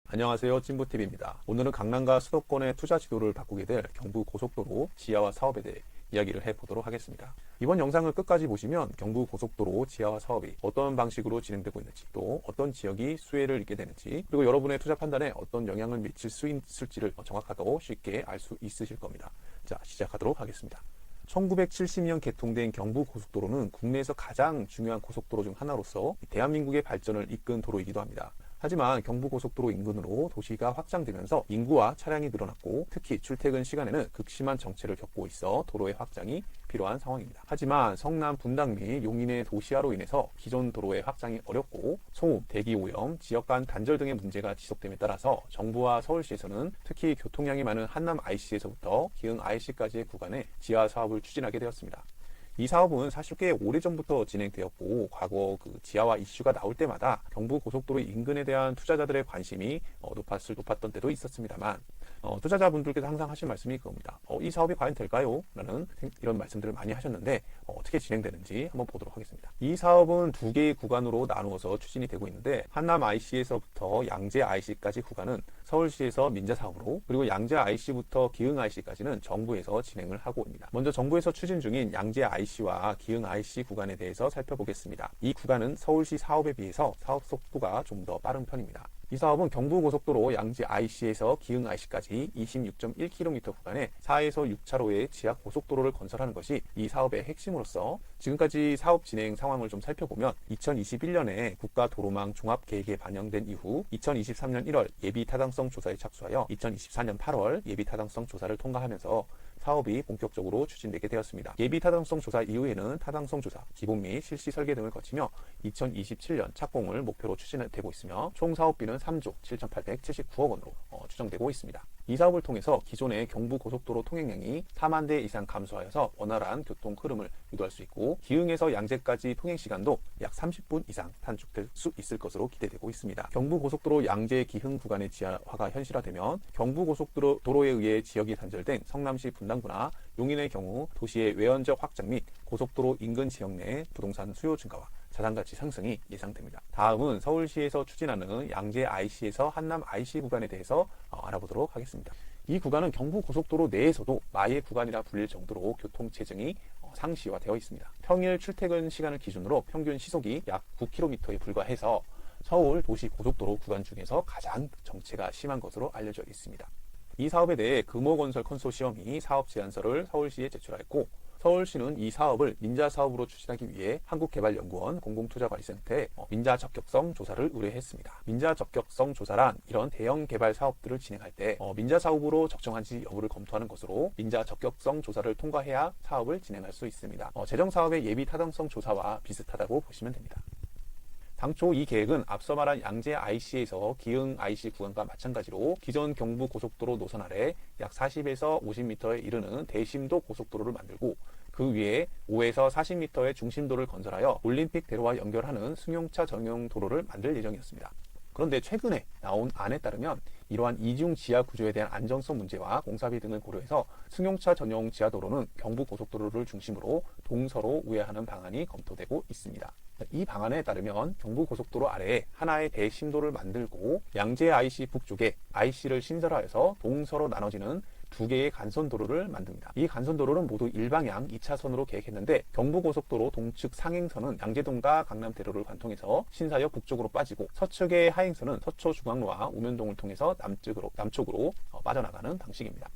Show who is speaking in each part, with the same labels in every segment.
Speaker 1: 안녕하세요, 찐부TV입니다. 오늘은 강남과 수도권의 투자 지도를 바꾸게 될 경부고속도로 지하화 사업에 대해 이야기를 해보도록 하겠습니다. 이번 영상을 끝까지 보시면 경부고속도로 지하화 사업이 어떤 방식으로 진행되고 있는지, 또 어떤 지역이 수혜를 입게 되는지, 그리고 여러분의 투자 판단에 어떤 영향을 미칠 수 있을지를 정확하고 쉽게 알 수 있으실 겁니다. 자, 시작하도록 하겠습니다. 1970년 개통된 경부고속도로는 국내에서 가장 중요한 고속도로 중 하나로서 대한민국의 발전을 이끈 도로이기도 합니다. 하지만 경부고속도로 인근으로 도시가 확장되면서 인구와 차량이 늘어났고, 특히 출퇴근 시간에는 극심한 정체를 겪고 있어 도로의 확장이 필요한 상황입니다. 하지만 성남 분당 및 용인의 도시화로 인해서 기존 도로의 확장이 어렵고, 소음, 대기 오염, 지역 간 단절 등의 문제가 지속됨에 따라서 정부와 서울시에서는 특히 교통량이 많은 한남 IC에서부터 기흥 IC까지의 구간에 지하 사업을 추진하게 되었습니다. 이 사업은 사실 꽤 오래전부터 진행되었고, 과거 지하화 이슈가 나올 때마다 경부고속도로 인근에 대한 투자자들의 관심이 높았던 때도 있었습니다만, 투자자분들께서 항상 하신 말씀이 그겁니다. 이 사업이 과연 될까요? 라는 이런 말씀들을 많이 하셨는데, 어떻게 진행되는지 한번 보도록 하겠습니다. 이 사업은 두 개의 구간으로 나누어서 추진이 되고 있는데, 한남 IC에서부터 양재 IC까지 구간은 서울시에서 민자 사업으로, 그리고 양재 IC부터 기흥 IC까지는 정부에서 진행을 하고 있습니다. 먼저 정부에서 추진 중인 양재 IC와 기흥 IC 구간에 대해서 살펴보겠습니다. 이 구간은 서울시 사업에 비해서 사업 속도가 좀 더 빠른 편입니다. 이 사업은 경부고속도로 양재 IC에서 기흥 IC까지 26.1km 구간에 4에서 6차로의 지하 고속도로를 건설하는 것이 이 사업의 핵심으로서, 지금까지 사업 진행 상황을 좀 살펴보면 2021년에 국가도로망 종합계획에 반영된 이후 2023년 1월 예비타당성 조사에 착수하여 2024년 8월 예비타당성 조사를 통과하면서 사업이 본격적으로 추진되게 되었습니다. 예비타당성 조사 이후에는 타당성 조사, 기본 및 실시 설계 등을 거치며 2027년 착공을 목표로 추진되고 있으며, 총 사업비는 3조 7,879억 원으로 추정되고 있습니다. 이 사업을 통해서 기존의 경부고속도로 통행량이 4만 대 이상 감소하여서 원활한 교통 흐름을 유도할 수 있고, 기흥에서 양재까지 통행시간도 약 30분 이상 단축될 수 있을 것으로 기대되고 있습니다. 경부고속도로 양재 기흥 구간의 지하화가 현실화되면 경부고속도로에 의해 지역이 단절된 성남시 분당구나 용인의 경우 도시의 외연적 확장 및 고속도로 인근 지역 내 부동산 수요 증가와 자산가치 상승이 예상됩니다. 다음은 서울시에서 추진하는 양재 IC에서 한남 IC 구간에 대해서 알아보도록 하겠습니다. 이 구간은 경부고속도로 내에서도 마의 구간이라 불릴 정도로 교통 체증이 상시화되어 있습니다. 평일 출퇴근 시간을 기준으로 평균 시속이 약 9km에 불과해서 서울 도시고속도로 구간 중에서 가장 정체가 심한 것으로 알려져 있습니다. 이 사업에 대해 금호건설 컨소시엄이 사업 제안서를 서울시에 제출하였고, 서울시는 이 사업을 민자 사업으로 추진하기 위해 한국개발연구원 공공투자관리센터에 민자 적격성 조사를 의뢰했습니다. 민자 적격성 조사란 이런 대형 개발 사업들을 진행할 때 민자 사업으로 적정한지 여부를 검토하는 것으로, 민자 적격성 조사를 통과해야 사업을 진행할 수 있습니다. 재정 사업의 예비 타당성 조사와 비슷하다고 보시면 됩니다. 당초 이 계획은 앞서 말한 양재 IC에서 기흥 IC 구간과 마찬가지로 기존 경부고속도로 노선 아래 약 40에서 50m에 이르는 대심도 고속도로를 만들고, 그 위에 5에서 40m의 중심도를 건설하여 올림픽대로와 연결하는 승용차 전용 도로를 만들 예정이었습니다. 그런데 최근에 나온 안에 따르면 이러한 이중 지하 구조에 대한 안정성 문제와 공사비 등을 고려해서 승용차 전용 지하도로는 경부고속도로를 중심으로 동서로 우회하는 방안이 검토되고 있습니다. 이 방안에 따르면 경부고속도로 아래에 하나의 대심도를 만들고, 양재 IC 북쪽에 IC를 신설하여서 동서로 나눠지는 두 개의 간선도로를 만듭니다. 이 간선도로는 모두 일방향 2차선으로 계획했는데, 경부고속도로 동측 상행선은 양재동과 강남대로를 관통해서 신사역 북쪽으로 빠지고, 서측의 하행선은 서초중앙로와 우면동을 통해서 남쪽으로 빠져나가는 방식입니다.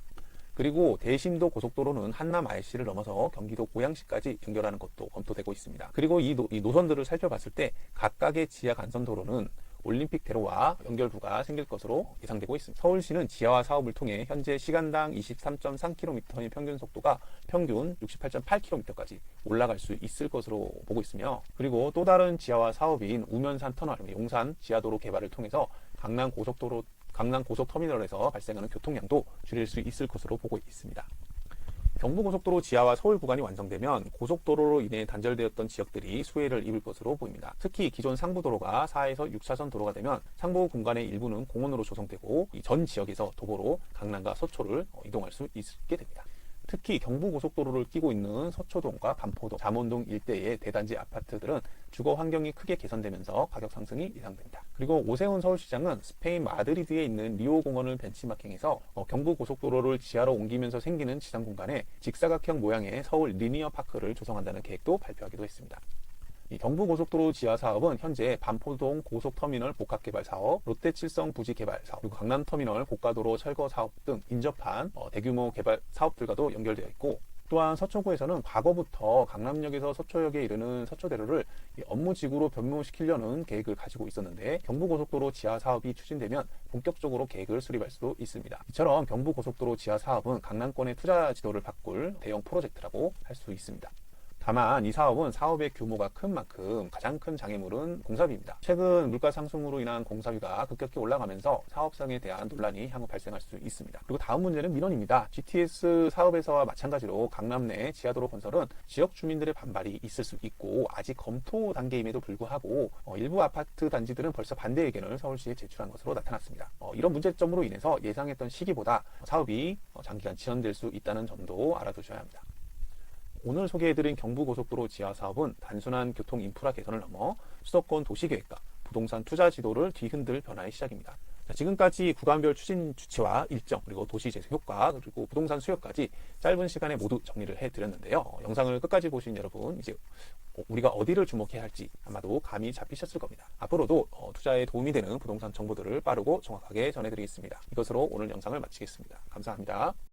Speaker 1: 그리고 대심도 고속도로는 한남 IC를 넘어서 경기도 고양시까지 연결하는 것도 검토되고 있습니다. 그리고 이 노선들을 살펴봤을 때 각각의 지하 간선도로는 올림픽대로와 연결부가 생길 것으로 예상되고 있습니다. 서울시는 지하화 사업을 통해 현재 시간당 23.3km의 평균 속도가 평균 68.8km까지 올라갈 수 있을 것으로 보고 있으며, 그리고 또 다른 지하화 사업인 우면산 터널, 용산 지하도로 개발을 통해서 강남 고속터미널에서 발생하는 교통량도 줄일 수 있을 것으로 보고 있습니다. 경부고속도로 지하화 서울 구간이 완성되면 고속도로로 인해 단절되었던 지역들이 수혜를 입을 것으로 보입니다. 특히 기존 상부도로가 4에서 6차선 도로가 되면 상부 공간의 일부는 공원으로 조성되고, 이 전 지역에서 도보로 강남과 서초를 이동할 수 있게 됩니다. 특히 경부고속도로를 끼고 있는 서초동과 반포동, 잠원동 일대의 대단지 아파트들은 주거 환경이 크게 개선되면서 가격 상승이 예상된다. 그리고 오세훈 서울시장은 스페인 마드리드에 있는 리오 공원을 벤치마킹해서 경부고속도로를 지하로 옮기면서 생기는 지상 공간에 직사각형 모양의 서울 리니어 파크를 조성한다는 계획도 발표하기도 했습니다. 이 경부고속도로 지하 사업은 현재 반포동 고속터미널 복합개발 사업, 롯데칠성 부지 개발 사업, 그리고 강남터미널 고가도로 철거 사업 등 인접한 대규모 개발 사업들과도 연결되어 있고, 또한 서초구에서는 과거부터 강남역에서 서초역에 이르는 서초대로를 업무지구로 변모시키려는 계획을 가지고 있었는데, 경부고속도로 지하 사업이 추진되면 본격적으로 계획을 수립할 수도 있습니다. 이처럼 경부고속도로 지하 사업은 강남권의 투자 지도를 바꿀 대형 프로젝트라고 할 수 있습니다. 다만 이 사업은 사업의 규모가 큰 만큼 가장 큰 장애물은 공사비입니다. 최근 물가 상승으로 인한 공사비가 급격히 올라가면서 사업성에 대한 논란이 향후 발생할 수 있습니다. 그리고 다음 문제는 민원입니다. GTS 사업에서와 마찬가지로 강남 내 지하도로 건설은 지역 주민들의 반발이 있을 수 있고, 아직 검토 단계임에도 불구하고 일부 아파트 단지들은 벌써 반대 의견을 서울시에 제출한 것으로 나타났습니다. 이런 문제점으로 인해서 예상했던 시기보다 사업이 장기간 지연될 수 있다는 점도 알아두셔야 합니다. 오늘 소개해드린 경부고속도로 지하 사업은 단순한 교통 인프라 개선을 넘어 수도권 도시계획과 부동산 투자 지도를 뒤흔들 변화의 시작입니다. 지금까지 구간별 추진 주체와 일정, 그리고 도시재생 효과, 그리고 부동산 수요까지 짧은 시간에 모두 정리를 해드렸는데요. 영상을 끝까지 보신 여러분, 이제 우리가 어디를 주목해야 할지 아마도 감이 잡히셨을 겁니다. 앞으로도 투자에 도움이 되는 부동산 정보들을 빠르고 정확하게 전해드리겠습니다. 이것으로 오늘 영상을 마치겠습니다. 감사합니다.